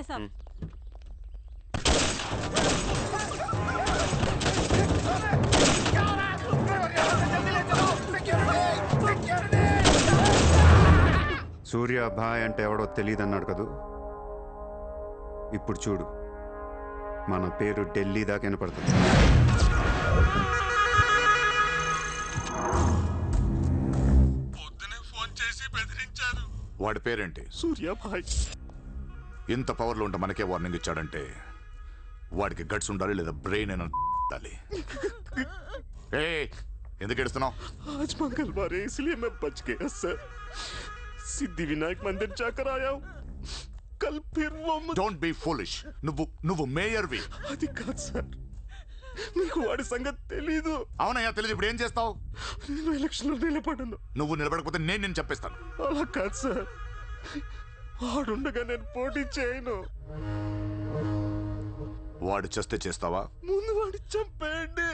साहब। సూర్య భాయ్ అంటే ఎవడో తెలియదన్నాడు కదూ. ఇప్పుడు చూడు, మన పేరు ఢిల్లీ దాకా వినపడుతుంది. పొద్దునే ఫోన్ చేసి బెదిరించారు. వాడి పేరేంటి? సూర్య భాయ్. ఇంత పవర్లో ఉంటే మనకే వార్నింగ్ ఇచ్చాడంటే వాడికి గట్స్ ఉండాలి, లేదా బ్రెయిన్ అయినా ఉండాలి. ఎందుకు ఏడుస్తున్నావు? आज मंगलवार है इसलिए मैं बच गया सर. सिद्धि विनायक मंदिर जाकर आया हूँ. कल फिर वो డోంట్ బీ ఫూలిష్. నువ్వు మేయర్వి. అది కాదు సార్, మీకు వాడి సంగతి తెలీదు. అవునయ్యా, తెలియదు. ఇప్పుడు ఏం చేస్తావు? నేను ఎలక్షన్ లో నిలబడను. నువ్వు నిలబడకపోతే నేను చెప్పేస్తాను. అలా కాదు సార్, వాడుండగా నేను పోటీ చేయను. వాడు చేస్తే చేస్తావా? ముందు వాడి చంపేయండి.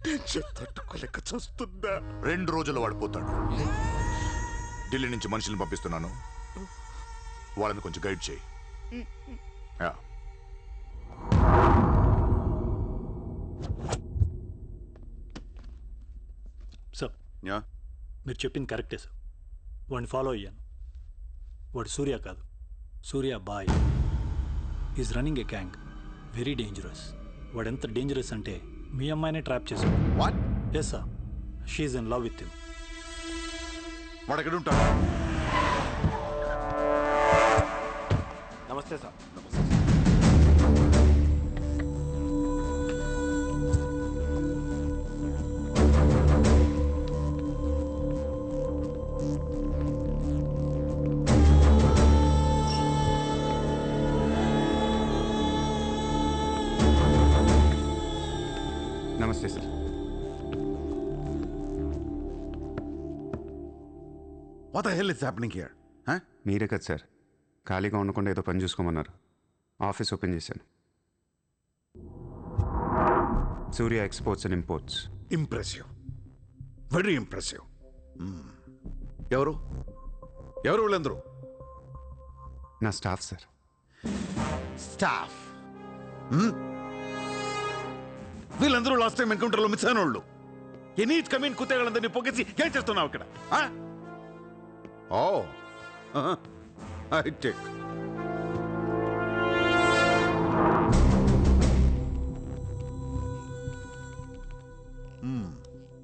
టెన్షన్ తట్టుకోలేక చస్తున్నా. 2 రోజుల్లో వాడు పోతాడు. ఢిల్లీ నుంచి మనుషుల్ని పంపిస్తున్నాను, వాళ్ళని కొంచెం గైడ్ చేయి. సార్, మీరు చెప్పింది కరెక్టే సార్. వాడిని ఫాలో అయ్యాను. వాడు సూర్య కాదు, Surya boy. Is running a gang. Very dangerous. వాడు ఎంత డేంజరస్ అంటే మీ అమ్మాయినే ట్రాప్ చేశాడు. What? Yes sir, she in love with him. వాడు ఎక్కడ ఉంటాడు? నమస్తే సార్. నమస్తే sir. What the hell is happening here? Huh? మీరే కదా సార్ ఖాళీగా ఉండకుండా ఏదో పని చూసుకోమన్నారు. ఆఫీస్ ఓపెన్ చేశాను. Surya exports and imports. Impressive. Very impressive. ఎవరు వీళ్ళందరూ? నా స్టాఫ్ సార్. స్టాఫ్. వీళ్ళందరూ లాస్ట్ టైం ఎన్కౌంటర్లో మిస్ అయిన వాళ్ళు. ఎనీ కమీన్ కుత్తేగాళ్ళందరినీ పొగేసి ఏం చేస్తున్నావు ఇక్కడ? Oh I take.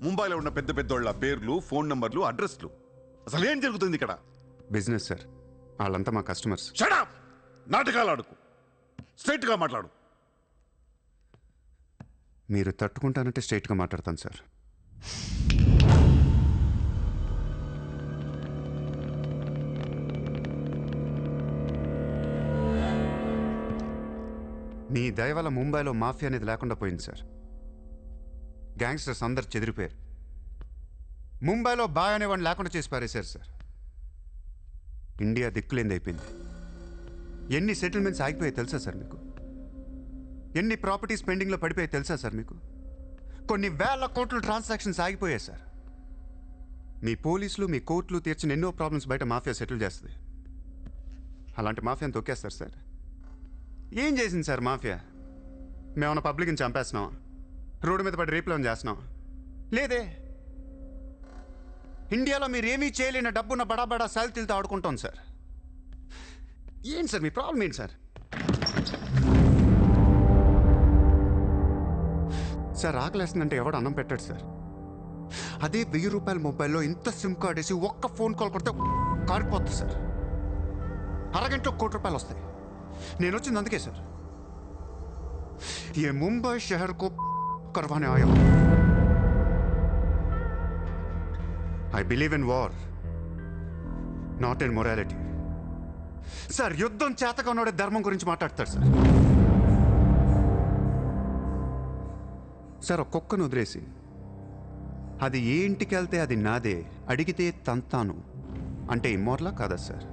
ముంబైలో ఉన్న పెద్ద పెద్దోళ్ళ పేర్లు, ఫోన్ నంబర్లు, అడ్రస్లు. అసలు ఏం జరుగుతుంది ఇక్కడ? Business sir. వాళ్ళంతా మా కస్టమర్స్. Shut up! నాటకాలు ఆడుకు, స్ట్రైట్గా మాట్లాడు. మీరు తట్టుకుంటానంటే స్ట్రైట్గా మాట్లాడతాను సార్. మీ దయ వల్ల ముంబైలో మాఫియా అనేది లేకుండా పోయింది సార్. గ్యాంగ్స్టర్స్ అందరు చెదిరిపోయారు. ముంబైలో బాయ్ అనేవాడిని లేకుండా చేసి పారేశారు సార్. ఇండియా దిక్కులేంది అయిపోయింది. ఎన్ని సెటిల్మెంట్స్ ఆగిపోయాయి తెలుసా సార్ మీకు? ఎన్ని ప్రాపర్టీస్ పెండింగ్లో పడిపోయాయి తెలుసా సార్ మీకు? కొన్ని వేల కోట్ల ట్రాన్సాక్షన్స్ ఆగిపోయాయి సార్. మీ పోలీసులు, మీ కోర్టులు తీర్చిన ఎన్నో ప్రాబ్లమ్స్ బయట మాఫియా సెటిల్ చేస్తుంది. అలాంటి మాఫియాని తొక్కేస్తారు సార్. ఏం చేసింది సార్ మాఫియా? మేమన్నా పబ్లిక్ని చంపేస్తున్నాం, రోడ్డు మీద పడి రేపులను చేస్తున్నాం? లేదే. ఇండియాలో మీరు ఏమీ చేయలేని డబ్బున్న బడా సాల్తీలతో ఆడుకుంటాం సార్. ఏంటి సార్ మీ ప్రాబ్లం? ఏంటి సార్? సార్ ఆకలేస్తుందంటే ఎవడు అన్నం పెట్టాడు సార్. అదే 1000 రూపాయల మొబైల్లో ఇంత సిమ్ కార్డ్ వేసి ఒక్క ఫోన్ కాల్ కొడితే కారిపోతుంది సార్. అరగంటలో 1 కోటి రూపాయలు వస్తాయి. నేను వచ్చింది అందుకే సార్. ये मुंबई शहर को करवाने आया हूं. I believe in war, not in morality. Sir యుద్ధం చేతగా ఉన్నోడే ధర్మం గురించి మాట్లాడతారు సార్. సార్ ఒక కుక్కను వదిలేసి అది ఏ ఇంటికి వెళ్తే అది నాదే, అడిగితే తంతాను అంటే ఇమ్మోర్లా కాదా సార్?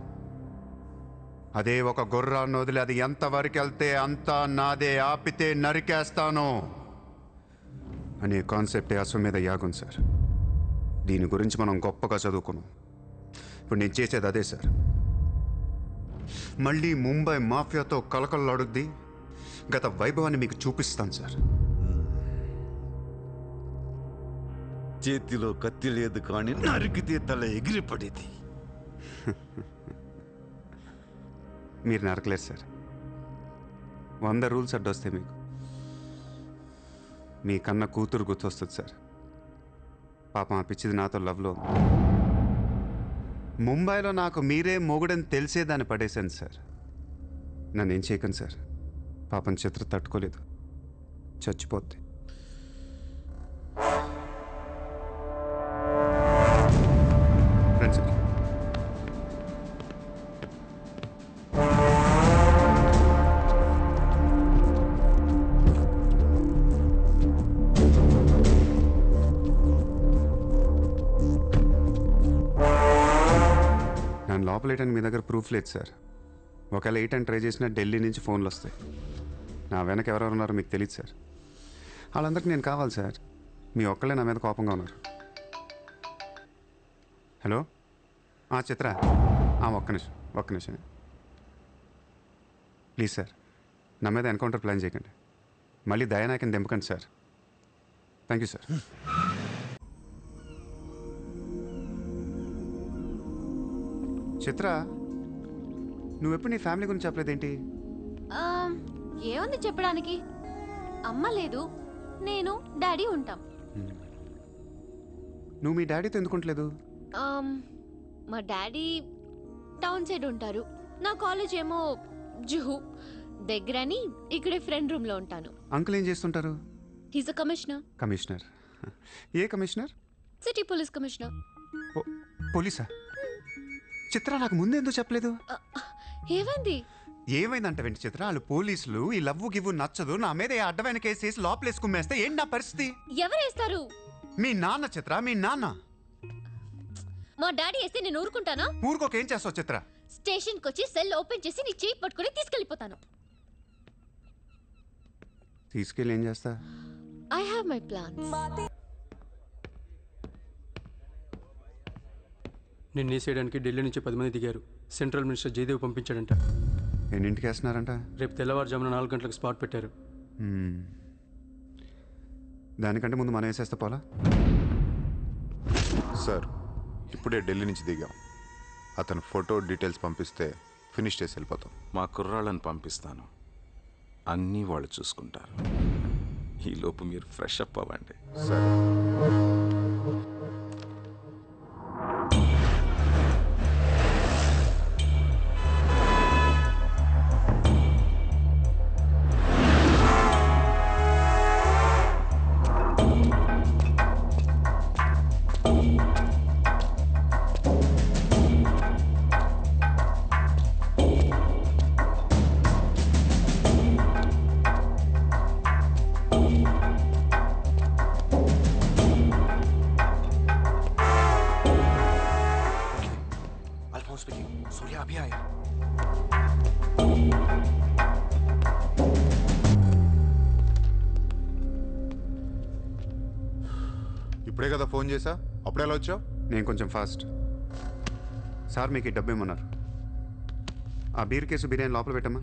అదే ఒక గుర్రాన్ని వదిలి అది ఎంతవరకు వెళ్తే అంతా నాదే, ఆపితే నరికేస్తాను అనే కాన్సెప్టే అశ్వమేధ యాగం సార్. దీని గురించి మనం గొప్పగా చదువుకున్నాం. ఇప్పుడు నేను చేసేది అదే సార్. మళ్ళీ ముంబై మాఫియాతో కలకలలాడుద్ది. గత వైభవాన్ని మీకు చూపిస్తాను సార్. చేతిలో కత్తి లేదు కానీ నరికితే తల ఎగిరిపడేది. మీరు నరకలేరు సార్. 100 రూల్స్ అడ్డొస్తాయి మీకు. మీ కన్న కూతురు గుర్తొస్తుంది సార్. పాపం ఆ పిచ్చిది నాతో లవ్లో ఉంది. ముంబైలో నాకు మీరే మొగుడని తెలిసేదాన్ని పడేశాను సార్. నన్ను ఏం చేయకండి సార్. పాపం చిత్ర తట్టుకోలేదు, చచ్చిపోద్ది. రండి సార్. నన్ను లోపలేయడానికి మీ దగ్గర ప్రూఫ్ లేదు సార్. ఒకవేళ 8 అని ట్రై చేసినా ఢిల్లీ నుంచి ఫోన్లు వస్తాయి. నా వెనక ఎవరెవరు ఉన్నారో మీకు తెలియదు సార్. వాళ్ళందరికీ నేను కావాలి సార్. మీ ఒక్కళ్ళే నా మీద కోపంగా ఉన్నారు. హలో చిత్ర, ఒక్క నిమిషం ప్లీజ్ సార్. నా మీద ఎన్కౌంటర్ ప్లాన్ చేయకండి. మళ్ళీ దయానాయకని దింపకండి sir. Thank you sir. Chitra, నువ్వెప్పుడు నీ ఫ్యామిలీ గురించి చెప్పలేదేంటి? ఏముంది చెప్పడానికి? అమ్మ లేదు, నేను డాడీ ఉంటాం. నువ్వు మీ డాడీతో ఎందుకుంటలేదు? మా డాడీ టౌన్ సైడ్ ఉంటారు. నా కాలేజ్ ఏమో జుహు దగ్గరని ఇక్కడే ఫ్రెండ్ రూమ్ లో ఉంటాను. అంకుల్ ఏం చేస్తుంటారు? He's a commissioner. కమిషనర్? ఏ కమిషనర్? City police commissioner. పోలీసా? చిత్ర, నాకు ముందు ఎందుకు చెప్పలేదు? ఏమైంది? ఏమైందంట వెంటి చిత్ర? వాళ్ళు పోలీసులు ఈ లవ్వు గివ్వు నచ్చదు, నా మీద అడ్డమైన కేసు వేసి లోపలేసుకుమ్మేస్తే ఏంటి నా పరిస్థితి? ఎవరేస్తారు? మీ నాన్న చిత్ర, మీ నాన్న. మా డాడీ వేస్తే నేను ఊరుకుంటానా? ఊరుకోక ఏం చేస్తావు చిత్ర? స్టేషన్కి వచ్చి సెల్ ఓపెన్ చేసి నీ చేయి పట్టుకుని తీసుకెళ్ళిపోతాను. తీసుకెళ్ళి ఏం చేస్తా? I have my plans. నిన్ను వేసేయడానికి ఢిల్లీ నుంచి 10 మంది దిగారు. సెంట్రల్ మినిస్టర్ జయదేవ్ పంపించాడంట. ఎన్నింటికి వేస్తున్నారంట? రేపు తెల్లవారుజామున 4 గంటలకు స్పాట్ పెట్టారు. దానికంటే ముందు మనం వేసేస్తే పోలా? సార్, ఇప్పుడే ఢిల్లీ నుంచి దిగాం. అతను ఫోటో డీటెయిల్స్ పంపిస్తే ఫినిష్ చేసి వెళ్ళిపోతాం. మా కుర్రాళ్ళని పంపిస్తాను, అన్నీ వాళ్ళు చూసుకుంటారు. ఈలోపు మీరు ఫ్రెష్ అప్ అవ్వండి. సరే. सूर्या अभी आया. ఇప్పుడే కదా ఫోన్ చేసా, అప్పుడే ఎలా వచ్చావు? నేను కొంచెం ఫాస్ట్. సార్ మీకు ఈ డబ్బు ఇమ్మన్నారు. ఆ బీర్ కేసు బిర్యానీ లోపల పెట్టమ్మా.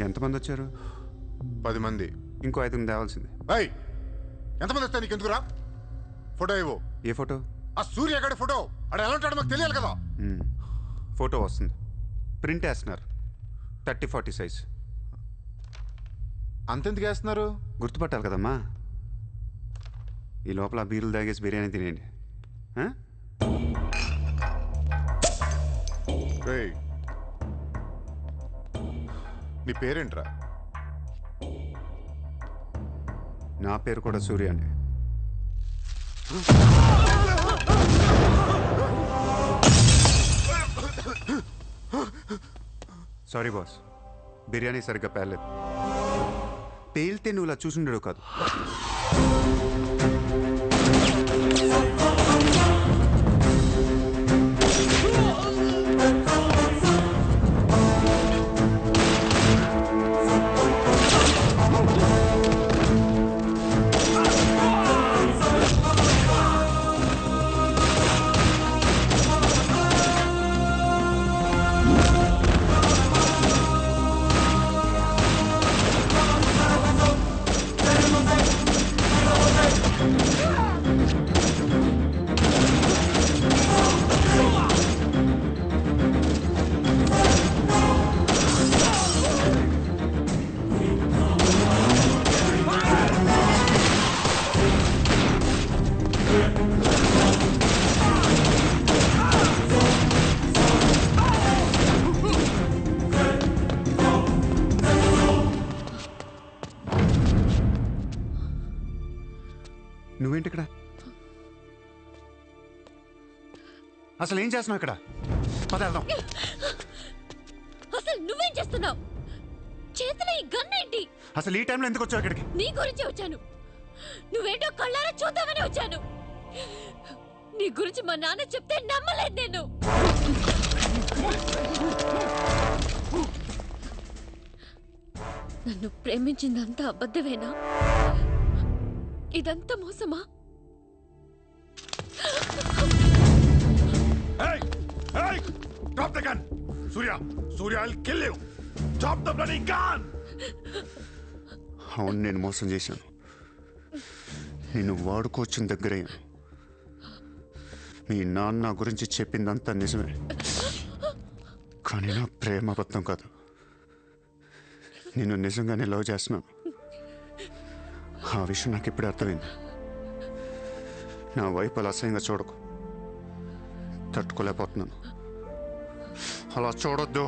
ఎంతమంది వచ్చారు? 10 మంది. ఇంకో 5 తేవాల్సింది. ఎంతమంది వస్తాయి నీకు ఎందుకురా? ఫోటో ఇవ్వు. ఏ ఫోటో? ఆ సూర్యగాడి ఫోటో. అక్కడ ఎలా ఉంటాడో మాకు తెలియాలి కదా. ఫోటో వస్తుంది, ప్రింట్ వేస్తున్నారు. 30-40 సైజ్. అంతెందుకు వేస్తున్నారు? గుర్తుపట్టాలి కదమ్మా. ఈ లోపల బీరులు తాగేసి బిర్యానీ తినేయండి. నీ పేరేంట్రా? నా పేరు కూడా సూర్య అండి. సారీ బాస్, బిర్యానీ సరిగ్గా పేర్లేదు. పేలితే నువ్వు ఇలా చూసుండడు కాదు. అసలు ఏం చేస్తున్నావు ఇక్కడ? పద వెళ్దాం. అసలు నువ్వేం చేస్తున్నావు? చేతిలో ఈ గన్ ఏంటి? అసలు ఈ టైంలో ఎందుకు వచ్చావు ఇక్కడికి? నీ గురించి వచ్చాను. నువ్వేంటో కళ్ళారా చూద్దామని వచ్చాను. నీ గురించి మా నాన్న చెప్తే నమ్మలేదు నేను. నన్ను ప్రేమించిందంతా అబద్ధమేనా? ఇదంతా మోసమా? Hey! Hey! Drop the gun! Surya! Surya, I'll kill you! Drop the bloody gun! అవును, నేను మోసం చేశాను. నేను వాడుకోవచ్చిన దగ్గరయ్యాను. మీ నాన్న గురించి చెప్పిందంతా నిజమే, కానీ నా ప్రేమ అబద్ధం కాదు. నేను నిజంగానే లవ్ చేస్తున్నాను. ఆ విషయం నాకు ఇప్పుడే అర్థమైంది. నా వైపు అలా అసహ్యంగా చూడకు. తట్టుకోలేకపోతున్నాను. అలా చూడొద్దు.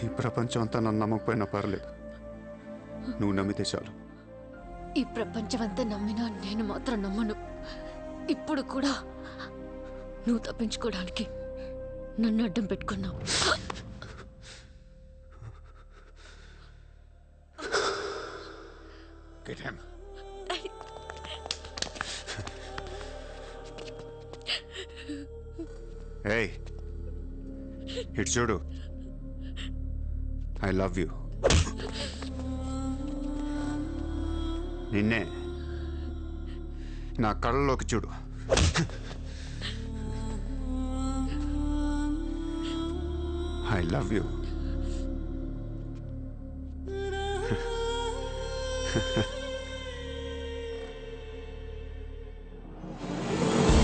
ఈ ప్రపంచం అంతా నన్ను నమ్మకపోయినా పర్లేదు, నువ్వు నమ్మితే చాలు. ఈ ప్రపంచమంతా నమ్మినా నేను మాత్రం నమ్మను. ఇప్పుడు కూడా నువ్వు తప్పించుకోవడానికి నన్ను అడ్డం పెట్టుకున్నావు. Get him. ఏయ్, ఇటు చూడు. I love you. నిన్నే నా కళ్ళలోకి చూడు. I love you.